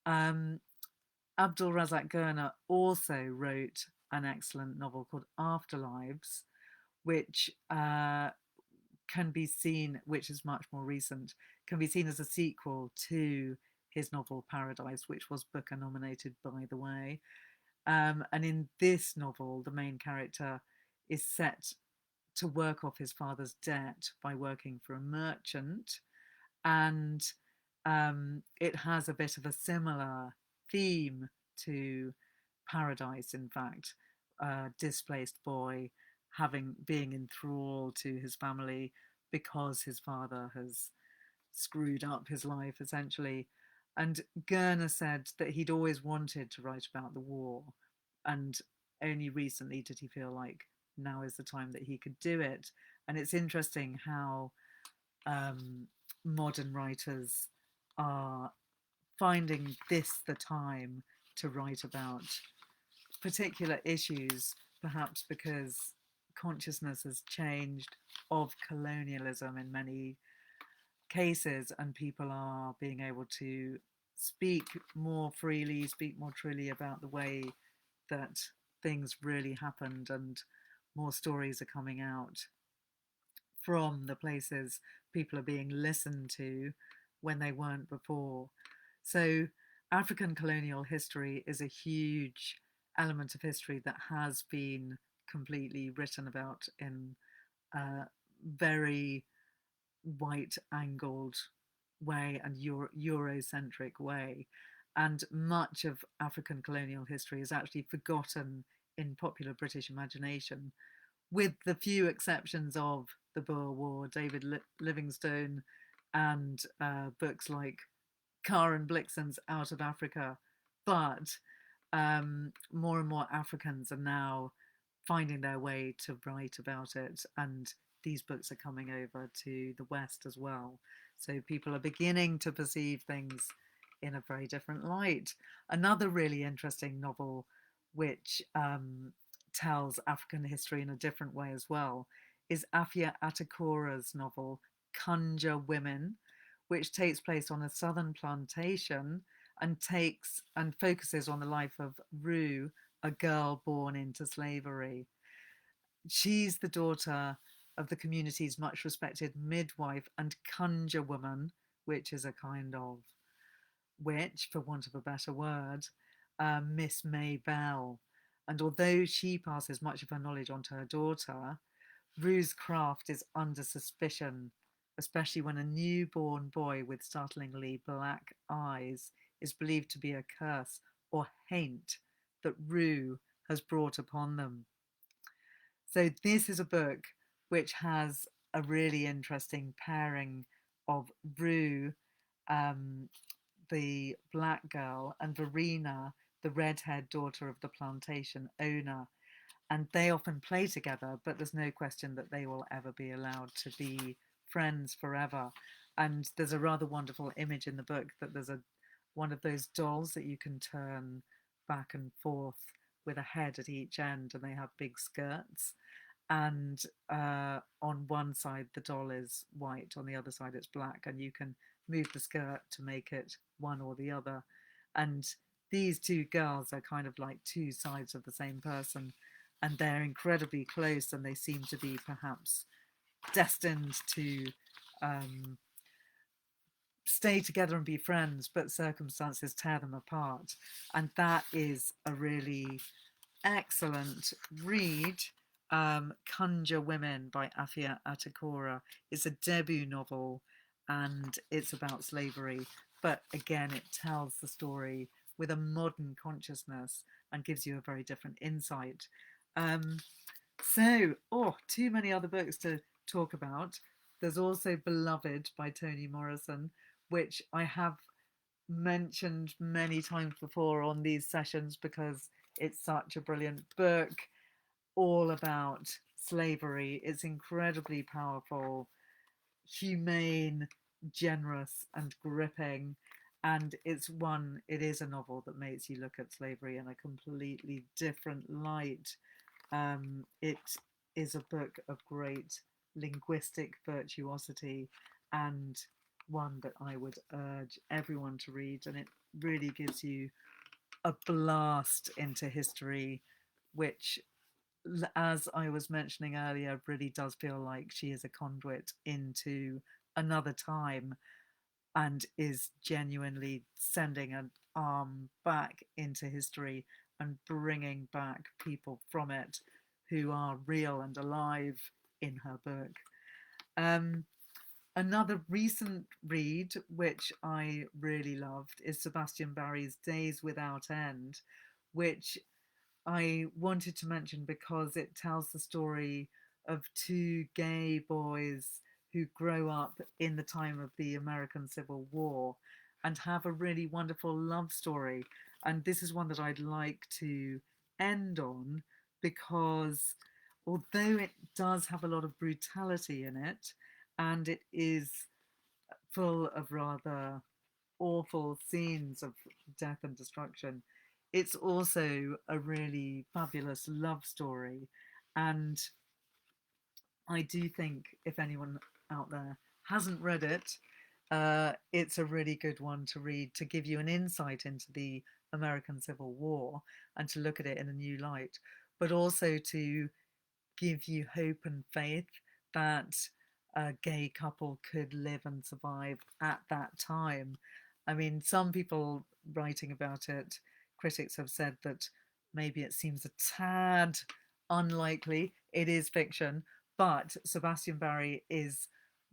Speaker 1: Abdul Razak Gurna also wrote an excellent novel called Afterlives, which can be seen, which is much more recent, can be seen as a sequel to his novel Paradise, which was Booker nominated, by the way. And in this novel, the main character is set to work off his father's debt by working for a merchant. And It has a bit of a similar theme to Paradise, in fact. A displaced boy being enthralled to his family because his father has screwed up his life, essentially. And Gerner said that he'd always wanted to write about the war, and only recently did he feel like now is the time that he could do it. And it's interesting how modern writers are finding this the time to write about particular issues, perhaps because consciousness has changed of colonialism in many cases, and people are being able to speak more freely, speak more truly about the way that things really happened, and more stories are coming out from the places people are being listened to when they weren't before. So, African colonial history is a huge element of history that has been completely written about in a very white angled way and Eurocentric way. And much of African colonial history is actually forgotten in popular British imagination, with the few exceptions of the Boer War, David Livingstone, and books like Karen Blixen's Out of Africa. But more and more Africans are now finding their way to write about it, and these books are coming over to the West as well. So people are beginning to perceive things in a very different light. Another really interesting novel, which tells African history in a different way as well, is Afia Atakora's novel Conjure Women, which takes place on a southern plantation and focuses on the life of Rue, a girl born into slavery. She's the daughter of the community's much respected midwife and conjure woman, which is a kind of witch, for want of a better word, Miss May Bell. And although she passes much of her knowledge on to her daughter, Rue's craft is under suspicion, especially when a newborn boy with startlingly black eyes is believed to be a curse or haint that Rue has brought upon them. So this is a book which has a really interesting pairing of Rue, um, the black girl, and Verena, the redhead daughter of the plantation owner. And they often play together, but there's no question that they will ever be allowed to be friends forever. And there's a rather wonderful image in the book that there's one of those dolls that you can turn back and forth with a head at each end, and they have big skirts. And on one side the doll is white, on the other side it's black, and you can move the skirt to make it one or the other. And these two girls are kind of like two sides of the same person, and they're incredibly close, and they seem to be perhaps destined to stay together and be friends, but circumstances tear them apart. And that is a really excellent read. Conjure Women by Afia Atakora is a debut novel, and it's about slavery, but again it tells the story with a modern consciousness and gives you a very different insight. Too many other books to talk about. There's also Beloved by Toni Morrison, which I have mentioned many times before on these sessions because it's such a brilliant book all about slavery. It's incredibly powerful, humane, generous, and gripping. And it is a novel that makes you look at slavery in a completely different light. It is a book of great linguistic virtuosity, and one that I would urge everyone to read. And it really gives you a blast into history, which, as I was mentioning earlier, really does feel like she is a conduit into another time and is genuinely sending an arm back into history and bringing back people from it who are real and alive in her book. Um, Another recent read, which I really loved, is Sebastian Barry's Days Without End, which I wanted to mention because it tells the story of two gay boys who grow up in the time of the American Civil War and have a really wonderful love story. And this is one that I'd like to end on because although it does have a lot of brutality in it and it is full of rather awful scenes of death and destruction, it's also a really fabulous love story. And I do think if anyone out there hasn't read it, it's a really good one to read to give you an insight into the American Civil War and to look at it in a new light, but also to give you hope and faith that a gay couple could live and survive at that time. I mean, some people writing about it, critics have said that maybe it seems a tad unlikely. It is fiction, but Sebastian Barry is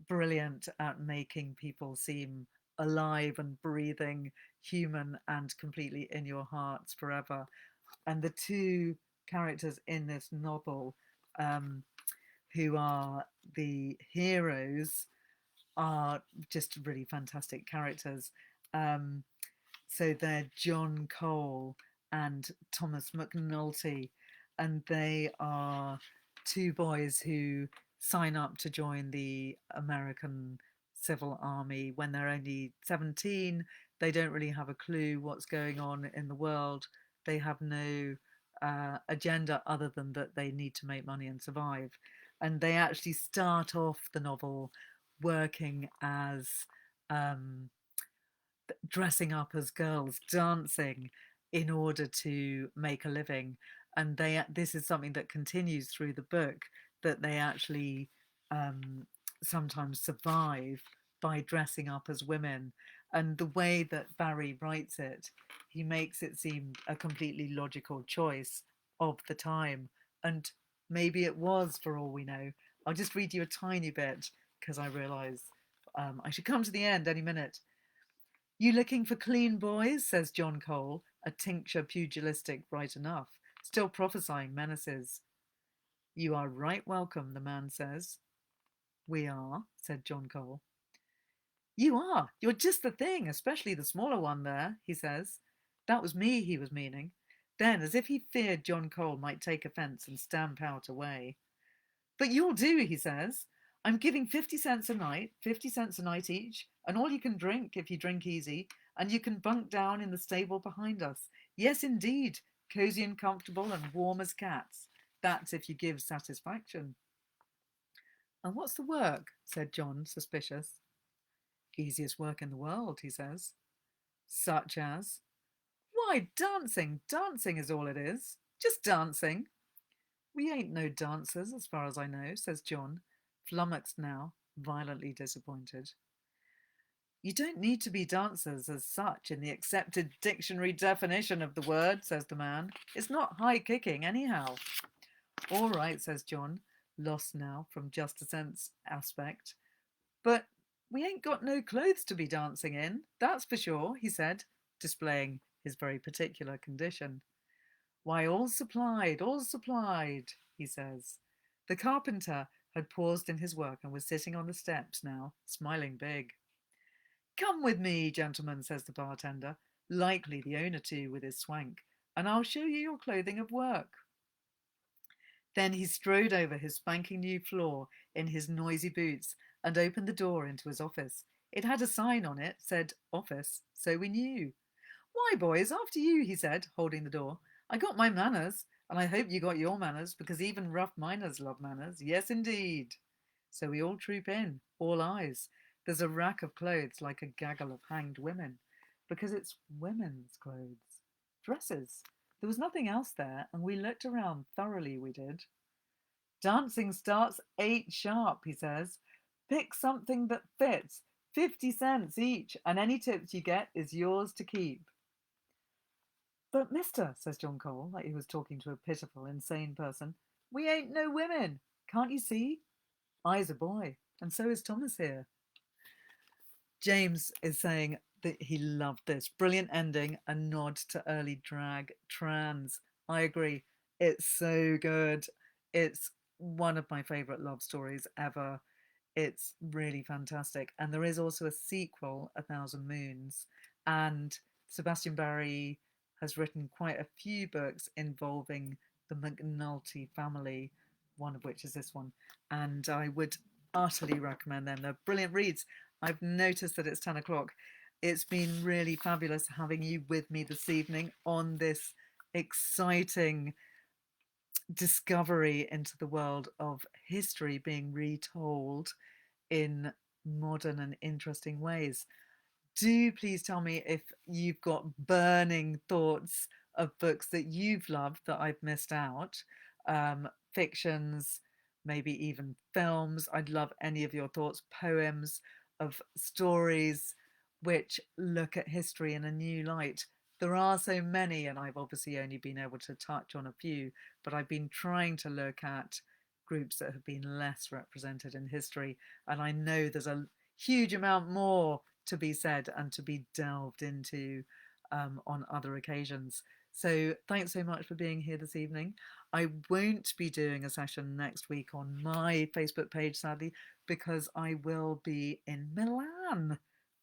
Speaker 1: brilliant at making people seem alive and breathing, human, and completely in your hearts forever. And the two characters in this novel, um, who are the heroes, are just really fantastic characters. Um, so they're John Cole and Thomas McNulty, and they are two boys who sign up to join the American Civil Army when they're only 17. They don't really have a clue what's going on in the world. They have no agenda other than that they need to make money and survive. And they actually start off the novel working as um, dressing up as girls, dancing in order to make a living. And this is something that continues through the book, that they actually sometimes survive by dressing up as women. And the way that Barry writes it, he makes it seem a completely logical choice of the time. And maybe it was, for all we know. I'll just read you a tiny bit because I realise I should come to the end any minute. "You looking for clean boys?" says John Cole, a tincture pugilistic right enough, still prophesying menaces. "You are right welcome," the man says. "We are," said John Cole. "You are. You're just the thing, especially the smaller one there," he says. That was me he was meaning. Then, as if he feared John Cole might take offence and stamp out away, "But you'll do," he says. "I'm giving 50 cents a night, 50 cents a night each, and all you can drink if you drink easy, and you can bunk down in the stable behind us. Yes, indeed, cosy and comfortable and warm as cats. That's if you give satisfaction." "And what's the work?" said John, suspicious. "Easiest work in the world," he says. "Such as?" "Why, dancing. Dancing is all it is. Just dancing." "We ain't no dancers, as far as I know," says John, flummoxed now, violently disappointed. "You don't need to be dancers as such in the accepted dictionary definition of the word," says the man. "It's not high kicking, anyhow." "All right," says John, lost now from just a sense aspect. "But we ain't got no clothes to be dancing in, that's for sure," he said, displaying his very particular condition. "Why, all supplied," he says. The carpenter had paused in his work and was sitting on the steps now, smiling big. "Come with me, gentlemen," says the bartender, likely the owner too with his swank, "and I'll show you your clothing of work." Then he strode over his spanking new floor in his noisy boots and opened the door into his office. It had a sign on it, said office, so we knew. "Why, boys, after you," he said, holding the door. "I got my manners, and I hope you got your manners, because even rough miners love manners. Yes, indeed." So we all troop in, all eyes. There's a rack of clothes like a gaggle of hanged women, because it's women's clothes. Dresses. There was nothing else there, and we looked around thoroughly, we did. "Dancing starts 8 sharp," he says. "Pick something that fits. 50 cents each, and any tips you get is yours to keep." "But, mister," says John Cole, like he was talking to a pitiful, insane person, "we ain't no women. Can't you see? I's a boy, and so is Thomas here." James is saying that he loved this. Brilliant ending, a nod to early drag trans. I agree. It's so good. It's one of my favourite love stories ever. It's really fantastic. And there is also a sequel, A Thousand Moons. And Sebastian Barry has written quite a few books involving the McNulty family, one of which is this one. And I would utterly recommend them. They're brilliant reads. I've noticed that it's 10 o'clock. It's been really fabulous having you with me this evening on this exciting discovery into the world of history being retold in modern and interesting ways. Do please tell me if you've got burning thoughts of books that you've loved that I've missed out, fictions, maybe even films. I'd love any of your thoughts, poems, of stories which look at history in a new light. There are so many, and I've obviously only been able to touch on a few, but I've been trying to look at groups that have been less represented in history. And I know there's a huge amount more to be said and to be delved into on other occasions. So thanks so much for being here this evening. I won't be doing a session next week on my Facebook page, sadly, because I will be in Milan,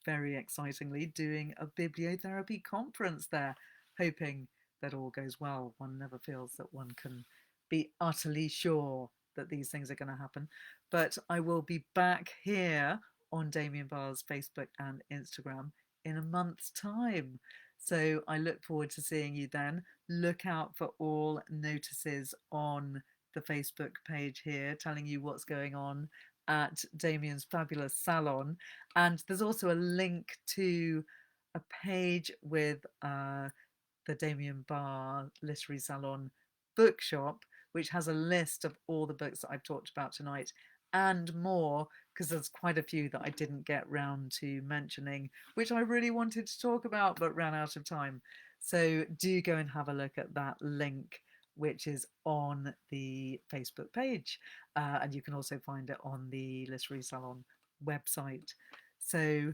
Speaker 1: very excitingly, doing a bibliotherapy conference there, hoping that all goes well. One never feels that one can be utterly sure that these things are going to happen. But I will be back here on Damien Barr's Facebook and Instagram in a month's time. So I look forward to seeing you then. Look out for all notices on the Facebook page here telling you what's going on at Damien's fabulous salon. And there's also a link to a page with the Damien Barr Literary Salon bookshop, which has a list of all the books that I've talked about tonight and more, because there's quite a few that I didn't get round to mentioning, which I really wanted to talk about but ran out of time. So do go and have a look at that link, which is on the Facebook page. And you can also find it on the Literary Salon website. So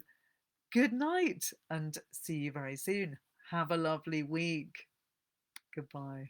Speaker 1: good night and see you very soon. Have a lovely week. Goodbye.